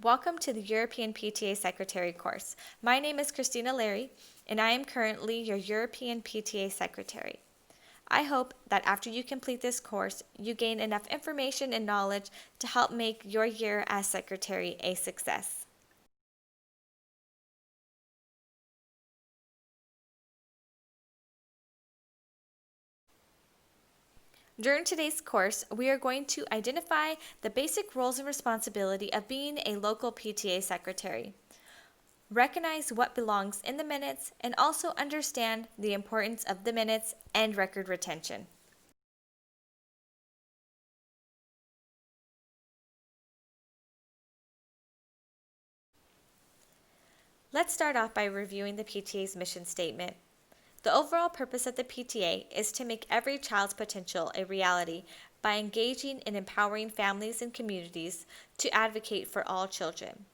Welcome to the European PTA Secretary course. My name is Christina Larry, and I am currently your European PTA Secretary. I hope that after you complete this course, you gain enough information and knowledge to help make your year as Secretary a success. During today's course, we are going to identify the basic roles and responsibility of being a local PTA Secretary, recognize what belongs in the minutes, and also understand the importance of the minutes and record retention. Let's start off by reviewing the PTA's mission statement. The overall purpose of the PTA is to make every child's potential a reality by engaging and empowering families and communities to advocate for all children.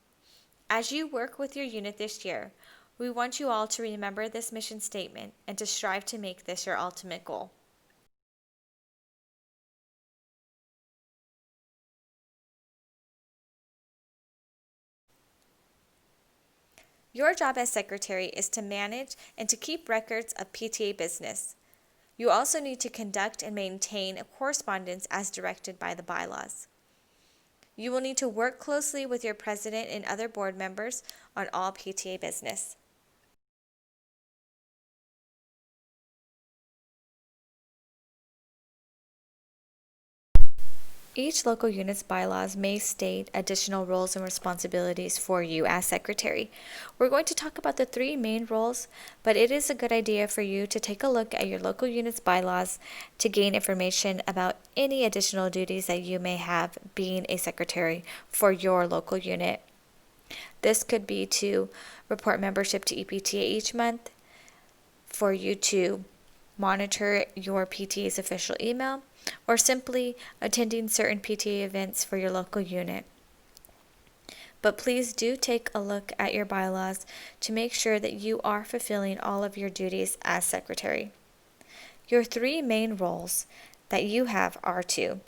As you work with your unit this year, we want you all to remember this mission statement and to strive to make this your ultimate goal. Your job as secretary is to manage and to keep records of PTA business. You also need to conduct and maintain a correspondence as directed by the bylaws. You will need to work closely with your president and other board members on all PTA business. Each local unit's bylaws may state additional roles and responsibilities for you as secretary. We're going to talk about the three main roles, but it is a good idea for you to take a look at your local unit's bylaws to gain information about any additional duties that you may have being a secretary for your local unit. This could be to report membership to EPTA each month, for you to monitor your PTA's official email, or simply attending certain PTA events for your local unit. But please do take a look at your bylaws to make sure that you are fulfilling all of your duties as secretary. Your three main roles that you have are to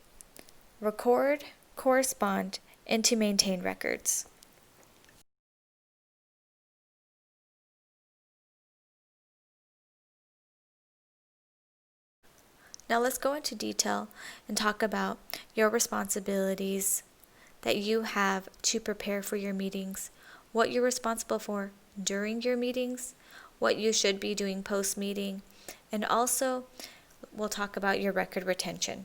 record, correspond, and to maintain records. Now let's go into detail and talk about your responsibilities that you have to prepare for your meetings, what you're responsible for during your meetings, what you should be doing post-meeting, and also we'll talk about your record retention.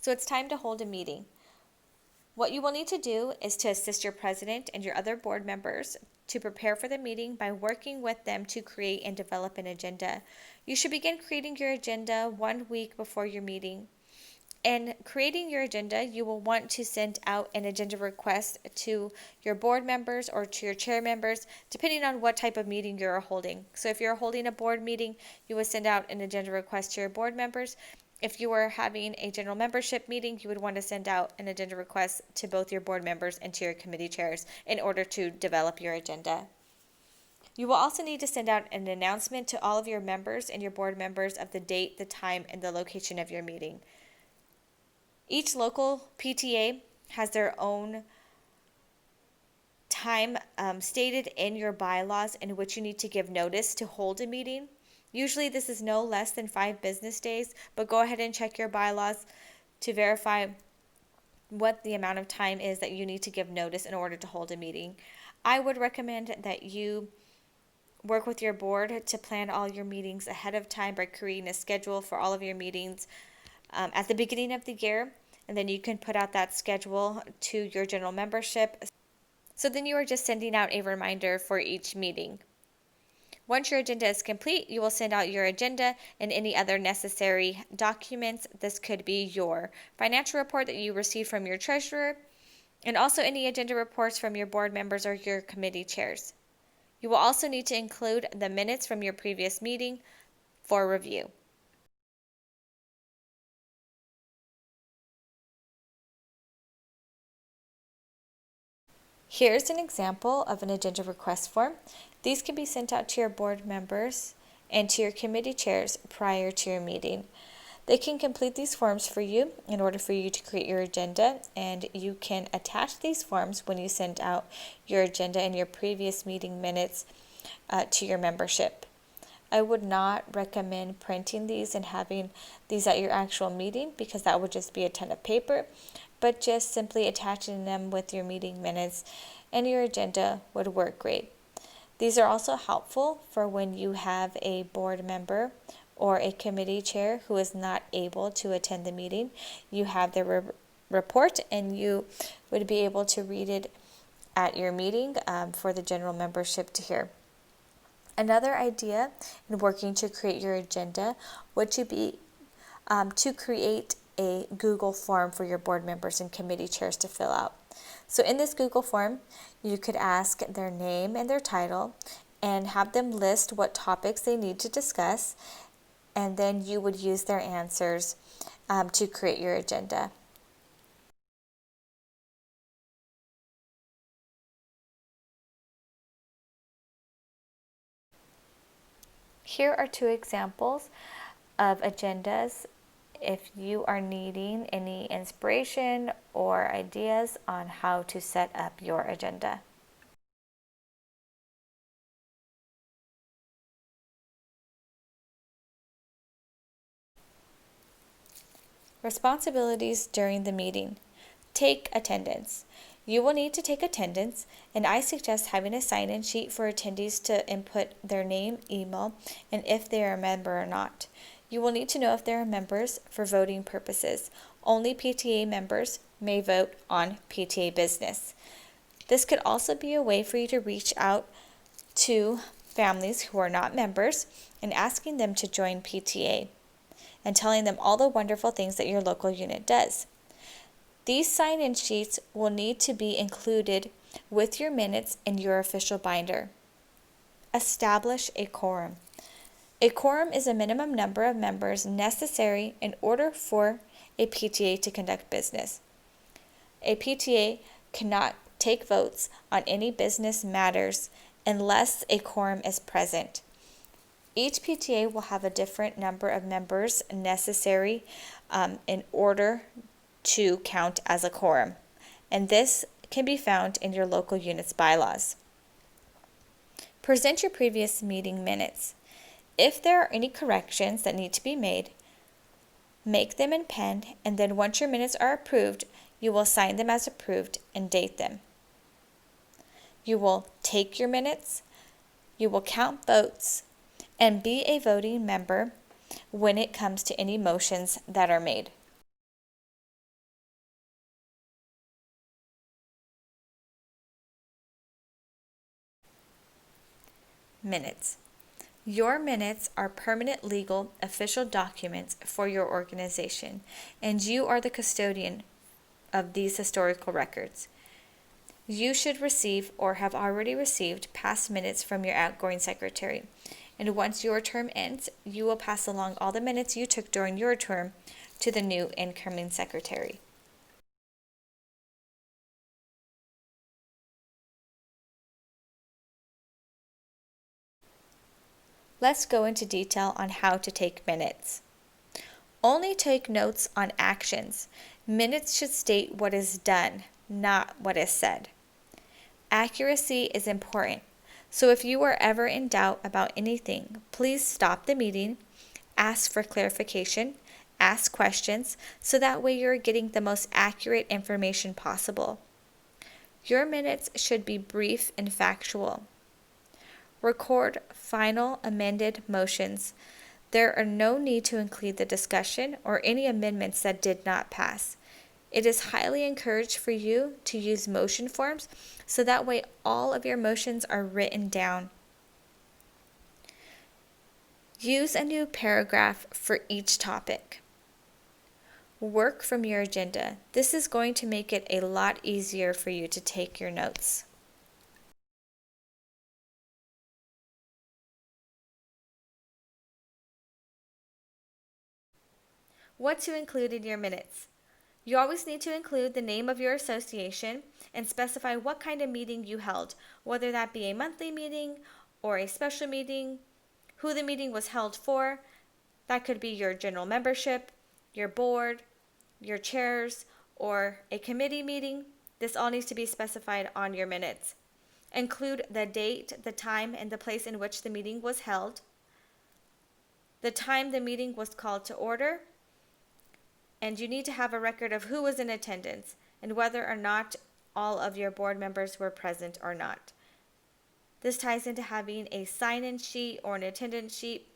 So it's time to hold a meeting. What you will need to do is to assist your president and your other board members to prepare for the meeting by working with them to create and develop an agenda. You should begin creating your agenda 1 week before your meeting. In creating your agenda, you will want to send out an agenda request to your board members or to your chair members, depending on what type of meeting you're holding. So if you're holding a board meeting, you would send out an agenda request to your board members. If you were having a general membership meeting, you would want to send out an agenda request to both your board members and to your committee chairs in order to develop your agenda. You will also need to send out an announcement to all of your members and your board members of the date, the time, and the location of your meeting. Each local PTA has their own time stated in your bylaws in which you need to give notice to hold a meeting. Usually this is no less than 5 business days, but go ahead and check your bylaws to verify what the amount of time is that you need to give notice in order to hold a meeting. I would recommend that you work with your board to plan all your meetings ahead of time by creating a schedule for all of your meetings at the beginning of the year, and then you can put out that schedule to your general membership. So then you are just sending out a reminder for each meeting. Once your agenda is complete, you will send out your agenda and any other necessary documents. This could be your financial report that you received from your treasurer, and also any agenda reports from your board members or your committee chairs. You will also need to include the minutes from your previous meeting for review. Here's an example of an agenda request form. These can be sent out to your board members and to your committee chairs prior to your meeting. They can complete these forms for you in order for you to create your agenda, and you can attach these forms when you send out your agenda and your previous meeting minutes to your membership. I would not recommend printing these and having these at your actual meeting because that would just be a ton of paper, but just simply attaching them with your meeting minutes and your agenda would work great. These are also helpful for when you have a board member or a committee chair who is not able to attend the meeting. You have their report and you would be able to read it at your meeting for the general membership to hear. Another idea in working to create your agenda would be to create a Google form for your board members and committee chairs to fill out. So in this Google form, you could ask their name and their title and have them list what topics they need to discuss, and then you would use their answers to create your agenda. Here are two examples of agendas if you are needing any inspiration or ideas on how to set up your agenda. Responsibilities during the meeting. Take attendance. You will need to take attendance, and I suggest having a sign-in sheet for attendees to input their name, email, and if they are a member or not. You will need to know if they are members for voting purposes. Only PTA members may vote on PTA business. This could also be a way for you to reach out to families who are not members and asking them to join PTA and telling them all the wonderful things that your local unit does. These sign-in sheets will need to be included with your minutes in your official binder. Establish a quorum. A quorum is a minimum number of members necessary in order for a PTA to conduct business. A PTA cannot take votes on any business matters unless a quorum is present. Each PTA will have a different number of members necessary in order to count as a quorum, and this can be found in your local unit's bylaws. Present your previous meeting minutes. If there are any corrections that need to be made, make them in pen, and then once your minutes are approved, you will sign them as approved and date them. You will take your minutes, you will count votes, and be a voting member when it comes to any motions that are made. Minutes. Your minutes are permanent legal official documents for your organization, and you are the custodian of these historical records. You should receive or have already received past minutes from your outgoing secretary, and once your term ends, you will pass along all the minutes you took during your term to the new incoming secretary. Let's go into detail on how to take minutes. Only take notes on actions. Minutes should state what is done, not what is said. Accuracy is important, so if you are ever in doubt about anything, please stop the meeting, ask for clarification, ask questions, so that way you're getting the most accurate information possible. Your minutes should be brief and factual. Record final amended motions. There are no need to include the discussion or any amendments that did not pass. It is highly encouraged for you to use motion forms so that way all of your motions are written down. Use a new paragraph for each topic. Work from your agenda. This is going to make it a lot easier for you to take your notes. What to include in your minutes. You always need to include the name of your association and specify what kind of meeting you held, whether that be a monthly meeting or a special meeting who the meeting was held for. That could be your general membership, your board, your chairs, or a committee meeting. This all needs to be specified on your minutes. Include the date, the time, and the place in which the meeting was held, the time the meeting was called to order, and you need to have a record of who was in attendance and whether or not all of your board members were present or not. This ties into having a sign-in sheet or an attendance sheet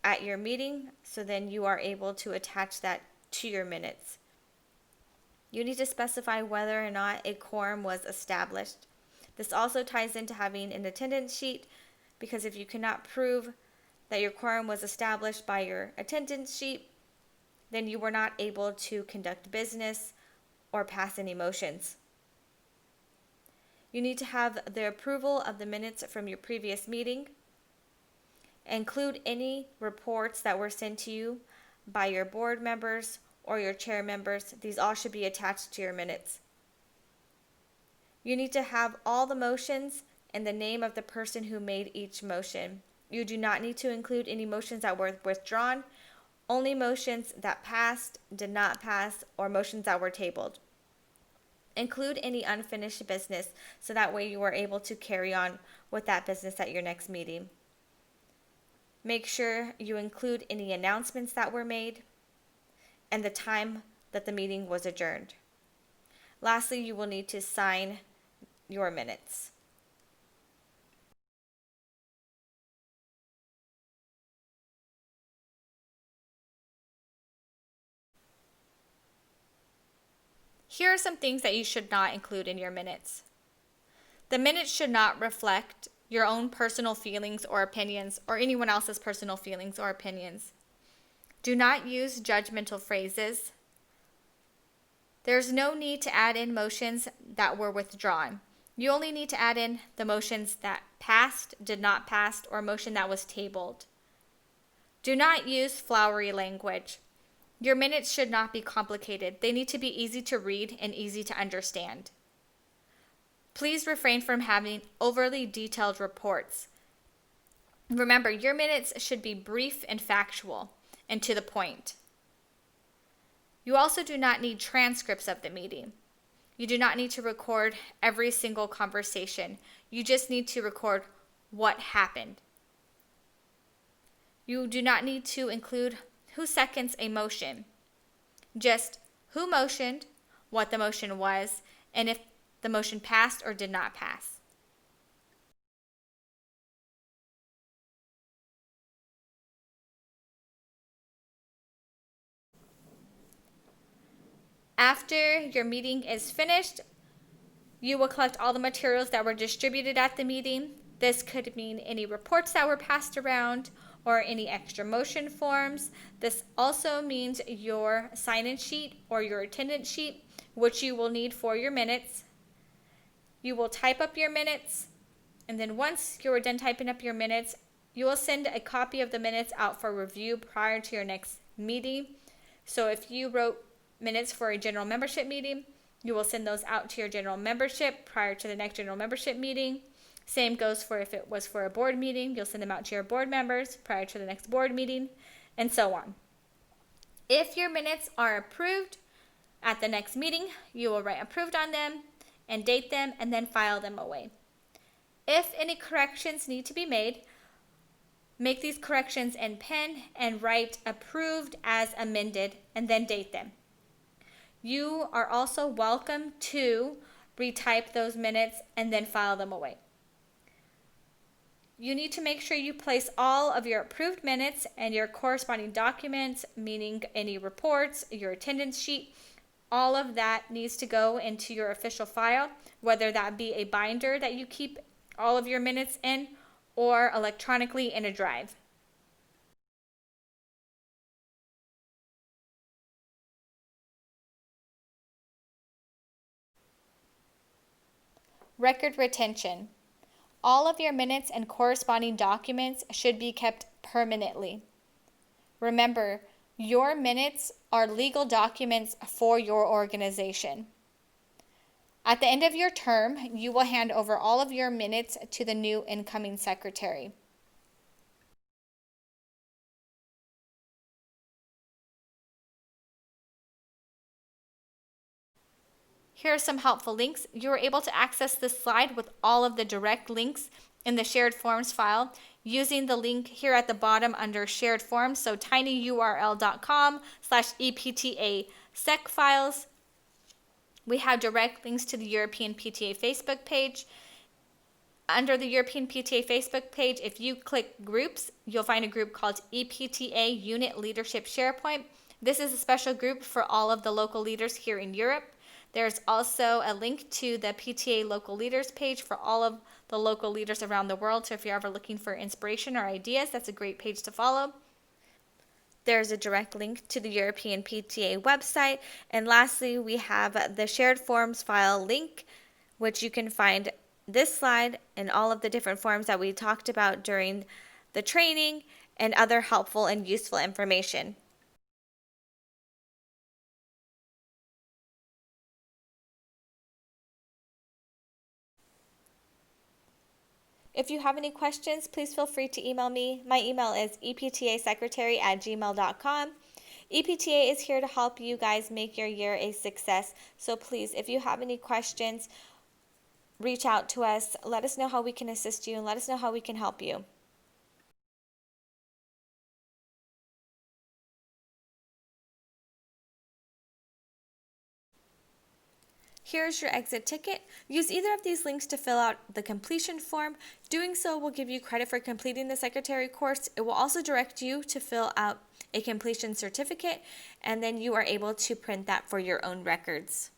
at your meeting, so then you are able to attach that to your minutes. You need to specify whether or not a quorum was established. This also ties into having an attendance sheet, because if you cannot prove that your quorum was established by your attendance sheet, then you were not able to conduct business or pass any motions. You need to have the approval of the minutes from your previous meeting. Include any reports that were sent to you by your board members or your chair members. These all should be attached to your minutes. You need to have all the motions and the name of the person who made each motion. You do not need to include any motions that were withdrawn, only motions that passed, did not pass, or motions that were tabled. Include any unfinished business, so that way you are able to carry on with that business at your next meeting. Make sure you include any announcements that were made and the time that the meeting was adjourned. Lastly, you will need to sign your minutes. Here are some things that you should not include in your minutes. The minutes should not reflect your own personal feelings or opinions or anyone else's personal feelings or opinions. Do not use judgmental phrases. There's no need to add in motions that were withdrawn. You only need to add in the motions that passed, did not pass, or a motion that was tabled. Do not use flowery language. Your minutes should not be complicated. They need to be easy to read and easy to understand. Please refrain from having overly detailed reports. Remember, your minutes should be brief and factual and to the point. You also do not need transcripts of the meeting. You do not need to record every single conversation. You just need to record what happened. You do not need to include who seconds a motion. Just who motioned, what the motion was, and if the motion passed or did not pass. After your meeting is finished, you will collect all the materials that were distributed at the meeting. This could mean any reports that were passed around or any extra motion forms. This also means your sign-in sheet or your attendance sheet, which you will need for your minutes. You will type up your minutes, and then once you are done typing up your minutes, you will send a copy of the minutes out for review prior to your next meeting. So if you wrote minutes for a general membership meeting, you will send those out to your general membership prior to the next general membership meeting. Same goes for if it was for a board meeting, you'll send them out to your board members prior to the next board meeting, and so on. If your minutes are approved at the next meeting, you will write approved on them and date them and then file them away. If any corrections need to be made, make these corrections in pen and write approved as amended and then date them. You are also welcome to retype those minutes and then file them away. You need to make sure you place all of your approved minutes and your corresponding documents, meaning any reports, your attendance sheet, all of that needs to go into your official file, whether that be a binder that you keep all of your minutes in or electronically in a drive. Record retention. All of your minutes and corresponding documents should be kept permanently. Remember, your minutes are legal documents for your organization. At the end of your term, you will hand over all of your minutes to the new incoming secretary. Here are some helpful links. You are able to access this slide with all of the direct links in the shared forms file using the link here at the bottom under shared forms, so tinyurl.com/EPTA sec files. We have direct links to the European PTA Facebook page. Under the European PTA Facebook page, if you click groups, you'll find a group called EPTA Unit Leadership SharePoint. This is a special group for all of the local leaders here in Europe. There's also a link to the PTA local leaders page for all of the local leaders around the world. So if you're ever looking for inspiration or ideas, that's a great page to follow. There's a direct link to the European PTA website. And lastly, we have the shared forms file link, which you can find this slide and all of the different forms that we talked about during the training and other helpful and useful information. If you have any questions, please feel free to email me. My email is eptasecretary@gmail.com. EPTA is here to help you guys make your year a success. So please, if you have any questions, reach out to us. Let us know how we can assist you and let us know how we can help you. Here's your exit ticket. Use either of these links to fill out the completion form. Doing so will give you credit for completing the secretary course. It will also direct you to fill out a completion certificate, and then you are able to print that for your own records.